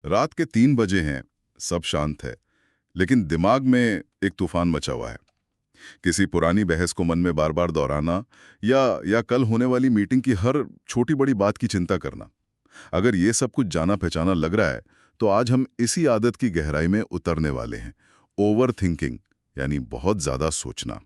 रात के 3 बजे हैं, सब शांत है, लेकिन दिमाग में एक तूफान मचा हुआ है। किसी पुरानी बहस को मन में बार बार दोहराना या कल होने वाली मीटिंग की हर छोटी बड़ी बात की चिंता करना। अगर ये सब कुछ जाना पहचाना लग रहा है, तो आज हम इसी आदत की गहराई में उतरने वाले हैं। ओवर थिंकिंग यानी बहुत ज्यादा सोचना।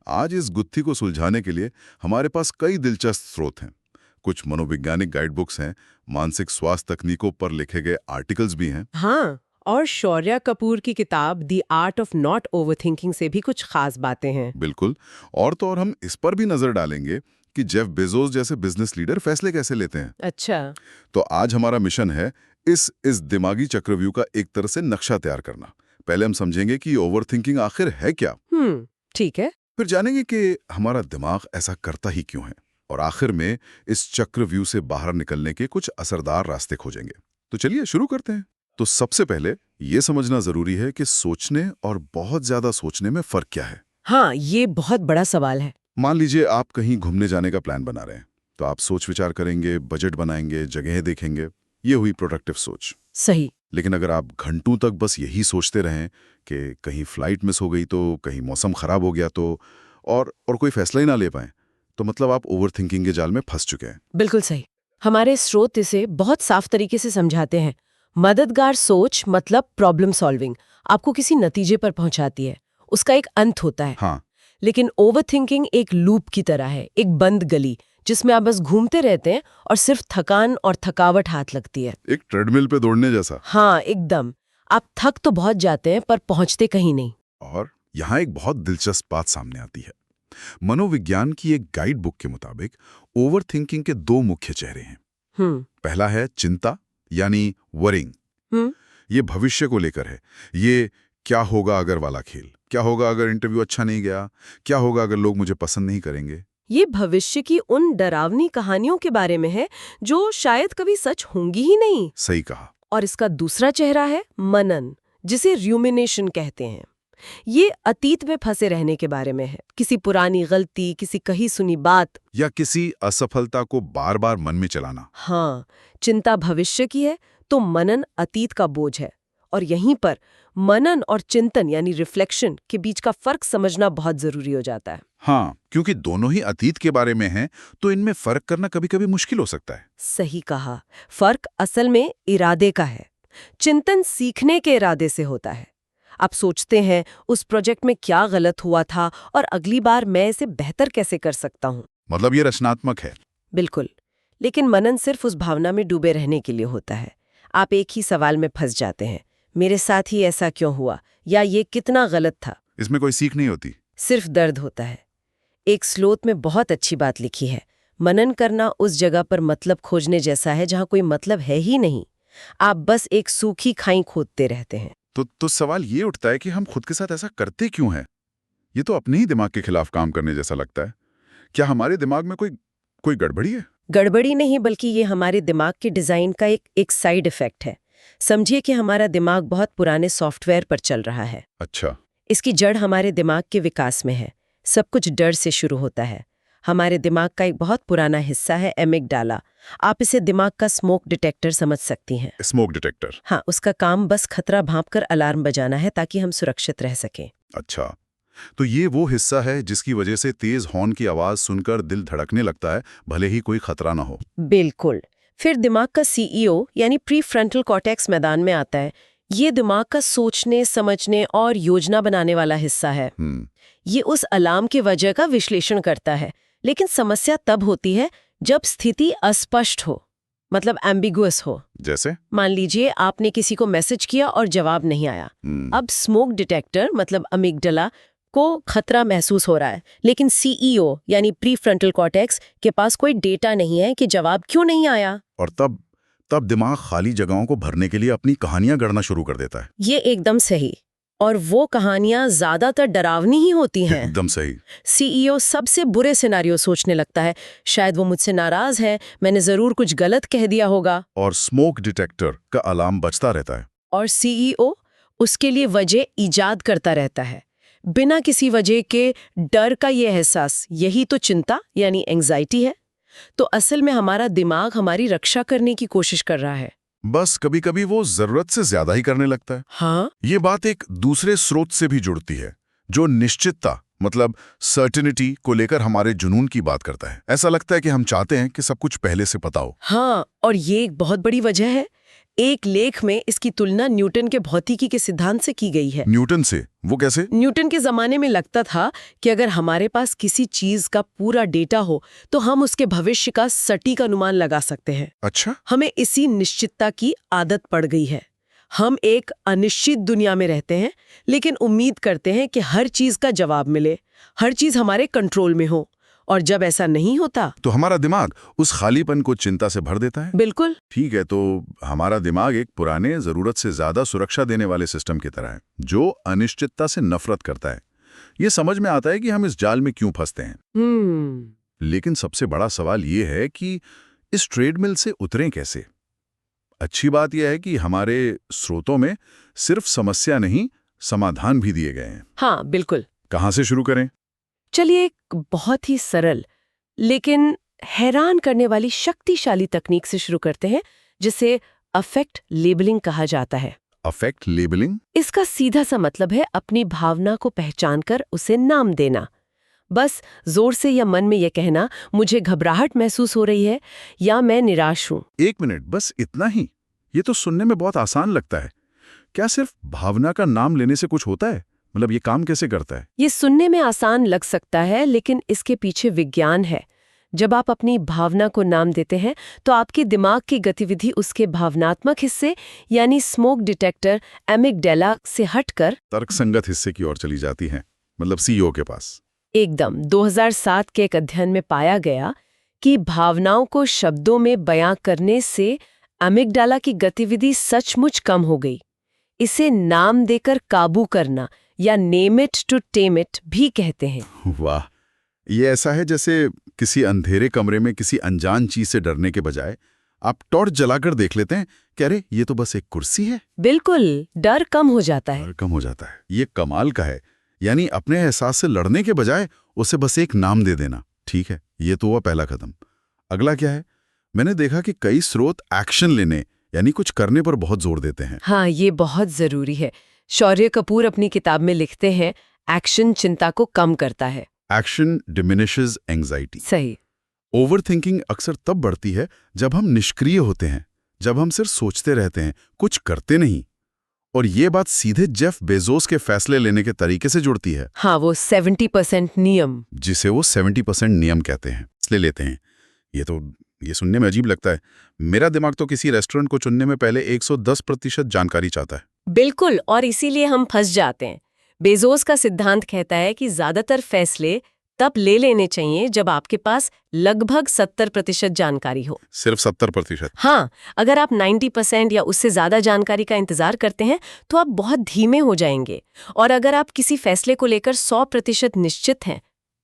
आज इस गुत्थी को सुलझाने के लिए हमारे पास कई दिलचस्प स्रोत हैं। कुछ मनोवैज्ञानिक गाइड बुक्स हैं, मानसिक स्वास्थ्य तकनीकों पर लिखे गए आर्टिकल्स भी हैं। हाँ, और शौर्या कपूर की किताब the art of not overthinking से भी कुछ खास बातें हैं। बिल्कुल। और तो और हम इस पर भी नजर डालेंगे कि जेफ बेजोस जैसे बिजनेस लीडर फैसले कैसे लेते हैं। अच्छा। तो आज हमारा मिशन है इस दिमागी चक्रव्यूह का एक तरह से नक्शा तैयार करना। पहले हम समझेंगे कि ओवरथिंकिंग आखिर है क्या। ठीक है। फिर जानेंगे कि हमारा दिमाग ऐसा करता ही क्यों है, और आखिर में इस चक्रव्यूह से बाहर निकलने के कुछ असरदार रास्ते खोजेंगे। तो चलिए शुरू करते हैं। तो सबसे पहले ये समझना जरूरी है कि सोचने और बहुत ज्यादा सोचने में फर्क क्या है। हाँ, ये बहुत बड़ा सवाल है। मान लीजिए आप कहीं घूमने जाने का प्लान बना रहे हैं, तो आप सोच विचार करेंगे, बजट बनाएंगे, जगह देखेंगे। ये हुई प्रोडक्टिव सोच। सही। लेकिन अगर आप घंटों तक बस यही सोचते रहें कि कहीं फ्लाइट मिस हो गई तो, कहीं मौसम खराब हो गया तो, और कोई फैसला ही ना ले पाए, तो मतलब आप ओवरथिंकिंग के जाल में फंस चुके हैं। बिल्कुल सही। हमारे स्रोत इसे बहुत साफ तरीके से समझाते हैं। मददगार सोच मतलब प्रॉब्लम सॉल्विंग आपको किसी नतीजे पर पहुंचाती है, उसका एक अंत होता है। हाँ। लेकिन ओवरथिंकिंग एक लूप की तरह है, एक बंद गली जिसमें आप बस घूमते रहते हैं और सिर्फ थकान और थकावट हाथ लगती है। एक ट्रेडमिल पे दौड़ने जैसा। हाँ, एकदम। आप थक तो बहुत जाते हैं पर पहुंचते कहीं नहीं। और यहाँ एक बहुत दिलचस्प बात सामने आती है। मनोविज्ञान की एक गाइड बुक के मुताबिक ओवरथिंकिंग के 2 मुख्य चेहरे हैं। पहला है चिंता यानी वरिंग। ये भविष्य को लेकर है। ये क्या होगा अगर वाला खेल, क्या होगा अगर इंटरव्यू अच्छा नहीं गया, क्या होगा अगर लोग मुझे पसंद नहीं करेंगे। ये भविष्य की उन डरावनी कहानियों के बारे में है जो शायद कभी सच होंगी ही नहीं। सही कहा। और इसका दूसरा चेहरा है मनन, जिसे र्यूमिनेशन कहते हैं। ये अतीत में फंसे रहने के बारे में है, किसी पुरानी गलती, किसी कही सुनी बात या किसी असफलता को बार बार मन में चलाना। हाँ, चिंता भविष्य की है तो मनन अतीत का बोझ है। और यहीं पर मनन और चिंतन यानी रिफ्लेक्शन के बीच का फर्क समझना बहुत जरूरी हो जाता है। हाँ, क्योंकि दोनों ही अतीत के बारे में हैं, तो इनमें फर्क करना कभी-कभी मुश्किल हो सकता है। सही कहा। फर्क असल में इरादे का है। चिंतन सीखने के इरादे से होता है। आप सोचते हैं उस प्रोजेक्ट में क्या गलत हुआ था और अगली बार मैं इसे बेहतर कैसे कर सकता हूँ। मतलब ये रचनात्मक है। बिल्कुल। लेकिन मनन सिर्फ उस भावना में डूबे रहने के लिए होता है। आप एक ही सवाल में फंस जाते हैं, मेरे साथ ही ऐसा क्यों हुआ, या ये कितना गलत था। इसमें कोई सीख नहीं होती, सिर्फ दर्द होता है। एक स्लोत में बहुत अच्छी बात लिखी है, मनन करना उस जगह पर मतलब खोजने जैसा है जहां कोई मतलब है ही नहीं। आप बस एक सूखी खाई खोदते रहते हैं। तो सवाल ये उठता है कि हम खुद के साथ ऐसा करते क्यों हैं? ये तो अपने ही दिमाग के खिलाफ काम करने जैसा लगता है। क्या हमारे दिमाग में कोई गड़बड़ी है? गड़बड़ी नहीं, बल्कि ये हमारे दिमाग के डिजाइन का एक साइड इफेक्ट है। समझिए कि हमारा दिमाग बहुत पुराने सॉफ्टवेयर पर चल रहा है। अच्छा। इसकी जड़ हमारे दिमाग के विकास में है। सब कुछ डर से शुरू होता है। हमारे दिमाग का एक बहुत पुराना हिस्सा है एमिगडाला। आप इसे दिमाग का स्मोक डिटेक्टर समझ सकती हैं। Smoke detector? हाँ, उसका काम बस खतरा भांपकर अलार्म बजाना है ताकि हम सुरक्षित रह सकें। अच्छा, तो ये वो हिस्सा है जिसकी वजह से तेज हॉर्न की आवाज सुनकर दिल धड़कने लगता है, भले ही कोई खतरा ना हो। बिल्कुल। फिर दिमाग का सीईओ यानी प्री फ्रंटल कॉर्टेक्स मैदान में आता है। ये दिमाग का सोचने, समझने और योजना बनाने वाला हिस्सा है। ये उस अलार्म की वजह का विश्लेषण करता है। लेकिन समस्या तब होती है जब स्थिति अस्पष्ट हो, मतलब एम्बिगुअस हो। जैसे मान लीजिए आपने किसी को मैसेज किया और जवाब नहीं आया। अब स्मोक डिटेक्टर मतलब अमिगडाला को खतरा महसूस हो रहा है, लेकिन सीईओ यानी प्री फ्रंटल कॉर्टेक्स के पास कोई डेटा नहीं है कि जवाब क्यों नहीं आया। और तब दिमाग खाली जगहों को भरने के लिए अपनी कहानियां गढ़ना शुरू कर देता है। ये एकदम सही। और वो कहानियां ज्यादातर डरावनी ही होती हैं। एकदम सही। सीईओ सबसे बुरे सिनारियो सोचने लगता है। शायद वो मुझसे नाराज है, मैंने जरूर कुछ गलत कह दिया होगा। और स्मोक डिटेक्टर का अलार्म बजता रहता है। और सीईओ उसके लिए वजह ईजाद करता रहता है। बिना किसी वजह के डर का ये एहसास, यही तो चिंता यानी एंजाइटी है। तो असल में हमारा दिमाग हमारी रक्षा करने की कोशिश कर रहा है। बस कभी कभी वो जरूरत से ज्यादा ही करने लगता है। हाँ, ये बात एक दूसरे स्रोत से भी जुड़ती है, जो निश्चितता मतलब सर्टेनिटी को लेकर हमारे जुनून की बात करता है। ऐसा लगता है कि हम चाहते हैं कि सब कुछ पहले से पता हो। हाँ, और ये एक बहुत बड़ी वजह है। एक लेख में इसकी तुलना न्यूटन के भौतिकी के सिद्धांत से की गई है। न्यूटन से? वो कैसे? न्यूटन के जमाने में लगता था कि अगर हमारे पास किसी चीज का पूरा डेटा हो तो हम उसके भविष्य का सटीक अनुमान लगा सकते हैं। अच्छा, हमें इसी निश्चितता की आदत पड़ गई है। हम एक अनिश्चित दुनिया में रहते हैं, लेकिन उम्मीद करते हैं कि हर चीज का जवाब मिले, हर चीज हमारे कंट्रोल में हो। और जब ऐसा नहीं होता तो हमारा दिमाग उस खालीपन को चिंता से भर देता है। बिल्कुल। ठीक है, तो हमारा दिमाग एक पुराने जरूरत से ज्यादा सुरक्षा देने वाले सिस्टम की तरह है, जो अनिश्चितता से नफरत करता है। ये समझ में आता है कि हम इस जाल में क्यों फंसते हैं। लेकिन सबसे बड़ा सवाल ये है कि इस ट्रेडमिल से उतरें कैसे। अच्छी बात यह है कि हमारे स्रोतों में सिर्फ समस्या नहीं, समाधान भी दिए गए हैं। हाँ, बिल्कुल। कहाँ से शुरू करें? चलिए एक बहुत ही सरल लेकिन हैरान करने वाली शक्तिशाली तकनीक से शुरू करते हैं, जिसे अफेक्ट लेबलिंग कहा जाता है। Affect labelling? इसका सीधा सा मतलब है अपनी भावना को पहचानकर उसे नाम देना। बस जोर से या मन में यह कहना, मुझे घबराहट महसूस हो रही है या मैं निराश हूं। एक मिनट, बस इतना ही? ये तो सुनने में बहुत आसान लगता है। क्या सिर्फ भावना का नाम लेने से कुछ होता है? मतलब ये काम कैसे करता है? ये सुनने में आसान लग सकता है, लेकिन इसके पीछे विज्ञान है। जब आप अपनी भावना को नाम देते हैं तो आपके दिमाग की गतिविधि उसके भावनात्मक हिस्से यानी स्मोक डिटेक्टर एमिगडाला से हटकर तर्कसंगत हिस्से की ओर चली जाती है, मतलब सीईओ के पास। एकदम 2007 के एक अध्ययन में पाया गया कि भावनाओं को शब्दों में बयां करने से एमिगडाला की गतिविधि सचमुच कम हो गई। इसे नाम देकर काबू करना या name it to tame it भी कहते हैं। वाह, ये ऐसा है जैसे किसी अंधेरे कमरे में किसी अनजान चीज से डरने के बजाय आप टॉर्च जलाकर देख लेते हैं कि अरे ये तो बस एक कुर्सी है। बिल्कुल, डर कम हो जाता है। डर कम हो जाता है। ये कमाल का है। यानी अपने एहसास से लड़ने के बजाय उसे बस एक नाम दे देना। ठीक है, ये तो हुआ पहला कदम। अगला क्या है? मैंने देखा कि कई स्रोत एक्शन लेने यानी कुछ करने पर बहुत जोर देते हैं। हाँ, ये बहुत जरूरी है। शौर्य कपूर अपनी किताब में लिखते हैं, एक्शन चिंता को कम करता है। Action diminishes anxiety. सही। ओवरथिंकिंग अक्सर तब बढ़ती है जब हम निष्क्रिय होते हैं, जब हम सिर्फ सोचते रहते हैं, कुछ करते नहीं। और ये बात सीधे जेफ बेजोस के फैसले लेने के तरीके से जुड़ती है। हाँ, वो 70% नियम, जिसे वो 70% नियम कहते हैं, इसलिए लेते हैं। ये सुनने में अजीब लगता है। मेरा दिमाग तो किसी रेस्टोरेंट को चुनने में पहले 110% जानकारी चाहता है। बिल्कुल, और इसीलिए हम फंस जाते हैं। बेजोस का सिद्धांत कहता है कि ज्यादातर फैसले तब ले लेने चाहिए जब आपके पास लगभग 70% जानकारी हो। सिर्फ 70%? हाँ, अगर आप 90% या उससे ज्यादा जानकारी का इंतजार करते हैं तो आप बहुत धीमे हो जाएंगे। और अगर आप किसी फैसले को लेकर 100% निश्चित हैं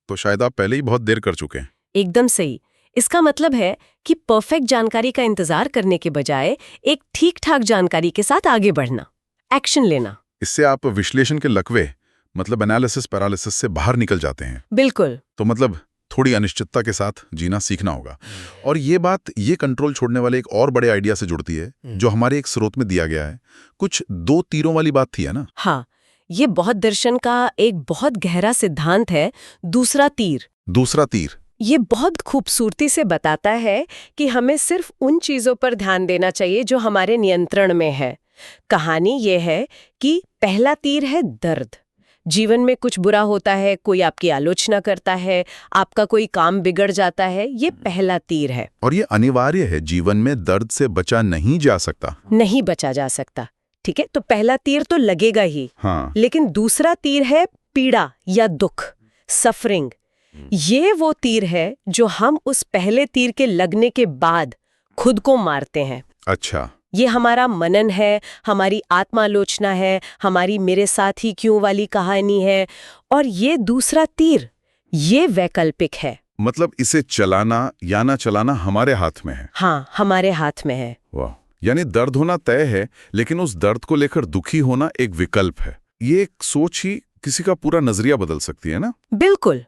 तो शायद आप पहले ही बहुत देर कर चुके हैं। एकदम सही। इसका मतलब है कि परफेक्ट जानकारी का इंतजार करने के बजाय एक ठीक-ठाक जानकारी के साथ आगे बढ़ना, एक्शन लेना। इससे आप विश्लेषण के लकवे मतलब एनालिसिस पैरालिसिस से बाहर निकल जाते हैं। बिल्कुल। तो मतलब थोड़ी अनिश्चितता के साथ जीना सीखना होगा। और ये कंट्रोल छोड़ने वाले एक और बड़े आइडिया से जुड़ती है, जो हमारे एक स्रोत में दिया गया है। कुछ 2 तीरों वाली बात थी, है ना? हाँ, ये बौद्ध दर्शन का एक बहुत गहरा सिद्धांत है, दूसरा तीर। दूसरा तीर? ये बहुत खूबसूरती से बताता है कि हमें सिर्फ उन चीजों पर ध्यान देना चाहिए जो हमारे नियंत्रण में है। कहानी ये है कि पहला तीर है दर्द। जीवन में कुछ बुरा होता है, कोई आपकी आलोचना करता है, आपका कोई काम बिगड़ जाता है, ये पहला तीर है। और ये अनिवार्य है, जीवन में दर्द से बचा नहीं जा सकता। नहीं बचा जा सकता। ठीक है, तो पहला तीर तो लगेगा ही। हाँ। लेकिन दूसरा तीर है पीड़ा या दुख, सफरिंग। ये वो तीर है जो हम उस पहले तीर के लगने के बाद खुद को मारते हैं। अच्छा। ये हमारा मनन है, हमारी आत्मालोचना है, हमारी मेरे साथ ही क्यों वाली कहानी है। और ये दूसरा तीर, ये वैकल्पिक है। मतलब इसे चलाना या ना चलाना हमारे हाथ में है। हाँ, हमारे हाथ में है। वाह, यानी दर्द होना तय है, लेकिन उस दर्द को लेकर दुखी होना एक विकल्प है। ये एक सोच ही किसी का पूरा नजरिया बदल सकती है ना। बिल्कुल।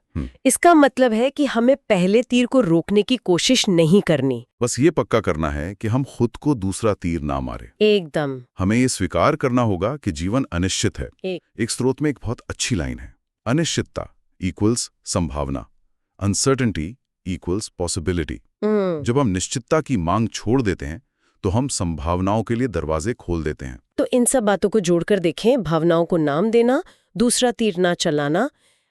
इसका मतलब है कि हमें पहले तीर को रोकने की कोशिश नहीं करनी। बस ये पक्का करना है कि हम खुद को दूसरा तीर ना मारे। एकदम। हमें ये स्वीकार करना होगा कि जीवन अनिश्चित है। एक। एक स्रोत में एक बहुत अच्छी लाइन है, अनिश्चितता इक्वल्स संभावना, अनसर्टेनिटी इक्वल्स पॉसिबिलिटी। जब हम निश्चितता की मांग छोड़ देते हैं तो हम संभावनाओं के लिए दरवाजे खोल देते हैं। तो इन सब बातों को जोड़कर देखें, भावनाओं को नाम देना, दूसरा तीर ना चलाना,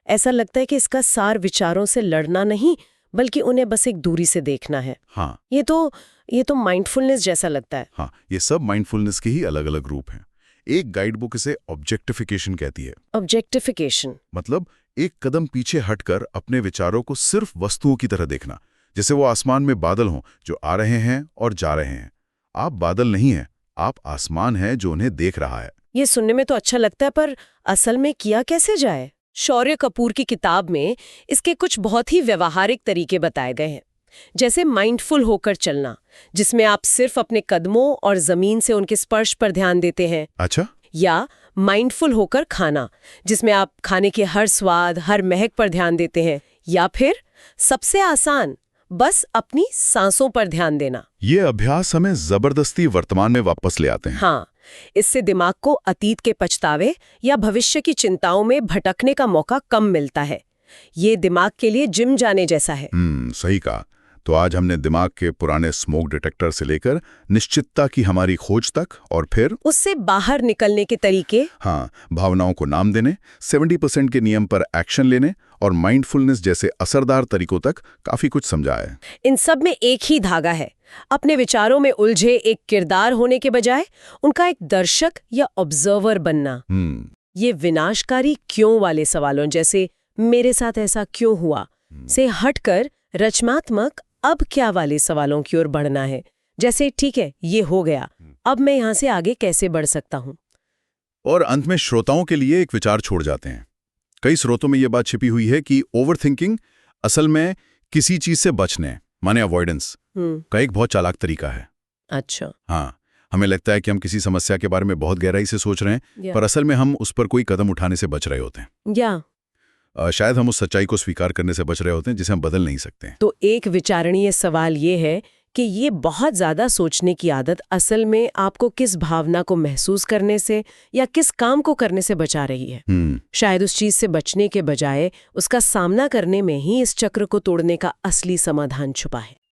ऐसा लगता है कि इसका सार विचारों से लड़ना नहीं बल्कि उन्हें बस एक दूरी से देखना है। हाँ, ये तो माइंडफुलनेस जैसा लगता है। हाँ, ये सब माइंडफुलनेस के ही अलग अलग रूप हैं। एक गाइड बुक इसे ऑब्जेक्टिफिकेशन कहती है। ऑब्जेक्टिफिकेशन मतलब एक कदम पीछे हटकर अपने विचारों को सिर्फ वस्तुओं की तरह देखना, जैसे वो आसमान में बादल हों जो आ रहे हैं और जा रहे हैं। आप बादल नहीं हैं, आप आसमान हैं जो उन्हें देख रहा है। ये सुनने में तो अच्छा लगता है, पर असल में किया कैसे जाए? शौर्य कपूर की किताब में इसके कुछ बहुत ही व्यवहारिक तरीके बताए गए हैं, जैसे माइंडफुल होकर चलना, जिसमें आप सिर्फ अपने कदमों और जमीन से उनके स्पर्श पर ध्यान देते हैं। अच्छा। या माइंडफुल होकर खाना, जिसमें आप खाने के हर स्वाद, हर महक पर ध्यान देते हैं। या फिर सबसे आसान, बस अपनी सांसों पर ध्यान देना। ये अभ्यास हमें जबरदस्ती वर्तमान में वापस ले आते हैं। हाँ, इससे दिमाग को अतीत के पछतावे या भविष्य की चिंताओं में भटकने का मौका कम मिलता है। ये दिमाग के लिए जिम जाने जैसा है। सही कहा। तो आज हमने दिमाग के पुराने स्मोक डिटेक्टर से लेकर निश्चितता की हमारी खोज तक, और फिर उससे बाहर निकलने के तरीके, हाँ, भावनाओं को नाम देने, 70% के नियम पर एक्शन लेने और माइंडफुलनेस जैसे असरदार तरीकों तक काफी कुछ समझा है। इन सब में एक ही धागा है, अपने विचारों में उलझे एक किरदार होने के बजाय उनका एक दर्शक या ऑब्जर्वर बनना। ये विनाशकारी क्यों वाले सवालों, जैसे मेरे साथ ऐसा क्यों हुआ, से हटकर रचनात्मक अब क्या वाले सवालों की ओर बढ़ना है, जैसे ठीक है ये हो गया, अब मैं यहाँ से आगे कैसे बढ़ सकता हूँ। और अंत में श्रोताओं के लिए एक विचार छोड़ जाते हैं। कई स्रोतों में यह बात छिपी हुई है कि ओवरथिंकिंग असल में किसी चीज से बचने, माने अवॉइडेंस का एक बहुत चालाक तरीका है। अच्छा। हाँ, हमें लगता है कि हम किसी समस्या के बारे में बहुत गहराई से सोच रहे हैं, पर असल में हम उस पर कोई कदम उठाने से बच रहे होते हैं। शायद हम उस सच्चाई को स्वीकार करने से बच रहे होते हैं जिसे हम बदल नहीं सकते। तो एक विचारणीय सवाल ये है कि ये बहुत ज्यादा सोचने की आदत असल में आपको किस भावना को महसूस करने से या किस काम को करने से बचा रही है। शायद उस चीज से बचने के बजाय उसका सामना करने में ही इस चक्र को तोड़ने का असली समाधान छुपा है।